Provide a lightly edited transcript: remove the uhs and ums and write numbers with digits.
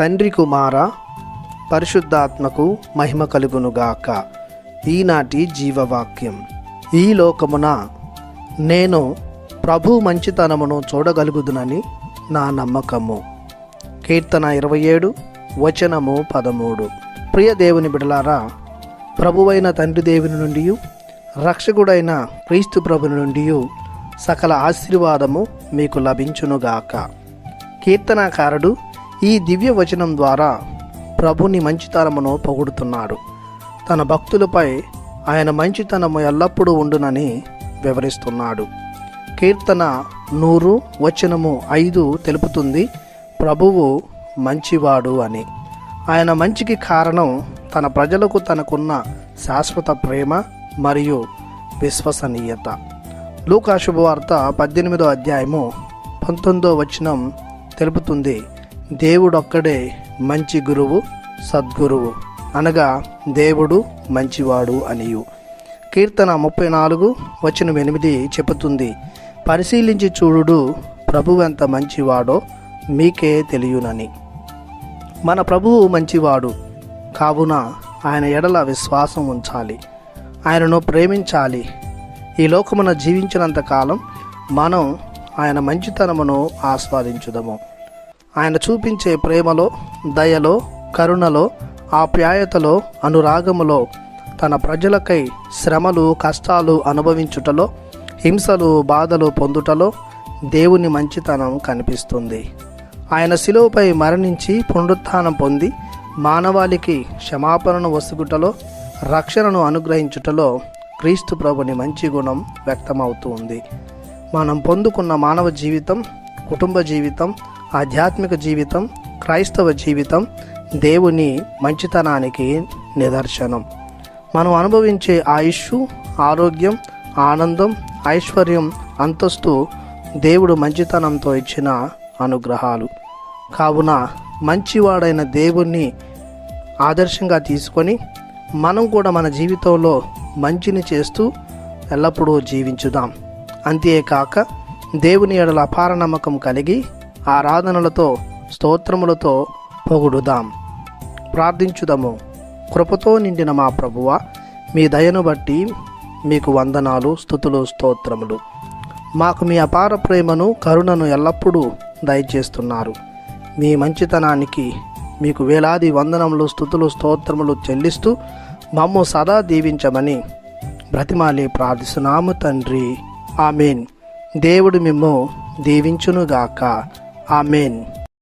తండ్రి కుమార పరిశుద్ధాత్మకు మహిమ కలుగునుగాక. ఈనాటి జీవవాక్యం. ఈ లోకమున నేను ప్రభు మంచితనమును చూడగలుగుదునని నా నమ్మకము. కీర్తన 27 వచనము 13. ప్రియ దేవుని బిడలారా, ప్రభువైన తండ్రి దేవుని నుండి, రక్షకుడైన క్రీస్తు ప్రభుని నుండి సకల ఆశీర్వాదము మీకు లభించునుగాక. కీర్తనాకారుడు ఈ దివ్య వచనం ద్వారా ప్రభుని మంచితనమును పొగుడుతున్నాడు. తన భక్తులపై ఆయన మంచితనము ఎల్లప్పుడూ ఉండునని వివరిస్తున్నాడు. కీర్తన 100 వచనము 5 తెలుపుతుంది, ప్రభువు మంచివాడు అని. ఆయన మంచికి కారణం తన ప్రజలకు తనకున్న శాశ్వత ప్రేమ మరియు విశ్వసనీయత. లూకా శుభవార్త 18వ అధ్యాయము 19వ వచనం తెలుపుతుంది, దేవుడొక్కడే మంచి గురువు, సద్గురువు, అనగా దేవుడు మంచివాడు అనియు. కీర్తన 34 వచనం 8 చెబుతుంది, పరిశీలించి చూడుడు, ప్రభువు ఎంత మంచివాడో మీకే తెలియనని. మన ప్రభువు మంచివాడు కావున ఆయన ఎడల విశ్వాసం ఉంచాలి, ఆయనను ప్రేమించాలి. ఈ లోకమున జీవించినంతకాలం మనం ఆయన మంచితనమును ఆస్వాదించుదము. ఆయన చూపించే ప్రేమలో, దయలో, కరుణలో, ఆప్యాయతలో, అనురాగములో, తన ప్రజలకై శ్రమలు, కష్టాలు అనుభవించుటలో, హింసలు, బాధలు పొందుటలో దేవుని మంచితనం కనిపిస్తుంది. ఆయన శిలువపై మరణించి పునరుత్థానం పొంది మానవాళికి క్షమాపణను వసుగుటలో, రక్షణను అనుగ్రహించుటలో క్రీస్తు ప్రభుని మంచి గుణం వ్యక్తమవుతూ ఉంది. మనం పొందుకున్న మానవ జీవితం, కుటుంబ జీవితం, ఆధ్యాత్మిక జీవితం, క్రైస్తవ జీవితం దేవుని మంచితనానికి నిదర్శనం. మనం అనుభవించే ఆయుష్షు, ఆరోగ్యం, ఆనందం, ఐశ్వర్యం, అంతస్తు దేవుడు మంచితనంతో ఇచ్చిన అనుగ్రహాలు. కావున మంచివాడైన దేవుణ్ణి ఆదర్శంగా తీసుకొని మనం కూడా మన జీవితంలో మంచిని చేస్తూ ఎల్లప్పుడూ జీవించుదాం. అంతేకాక దేవుని ఎడల అపార నమ్మకం కలిగి ఆరాధనలతో, స్తోత్రములతో పొగుడుదాం. ప్రార్థించుదాము. కృపతో నిండిన మా ప్రభువా, మీ దయను బట్టి మీకు వందనాలు, స్తుతులు, స్తోత్రములు. మాకు మీ అపార ప్రేమను, కరుణను ఎల్లప్పుడూ దయచేస్తున్నారు. మీ మంచితనానికి మీకు వేలాది వందనములు, స్తుతులు, స్తోత్రములు చెల్లిస్తూ మమ్ము సదా దీవించమని బ్రతిమాలి ప్రార్థిస్తున్నాము తండ్రి. ఆమెన్. దేవుడు మిమ్ము దీవించునుగాక. ఆమెన్.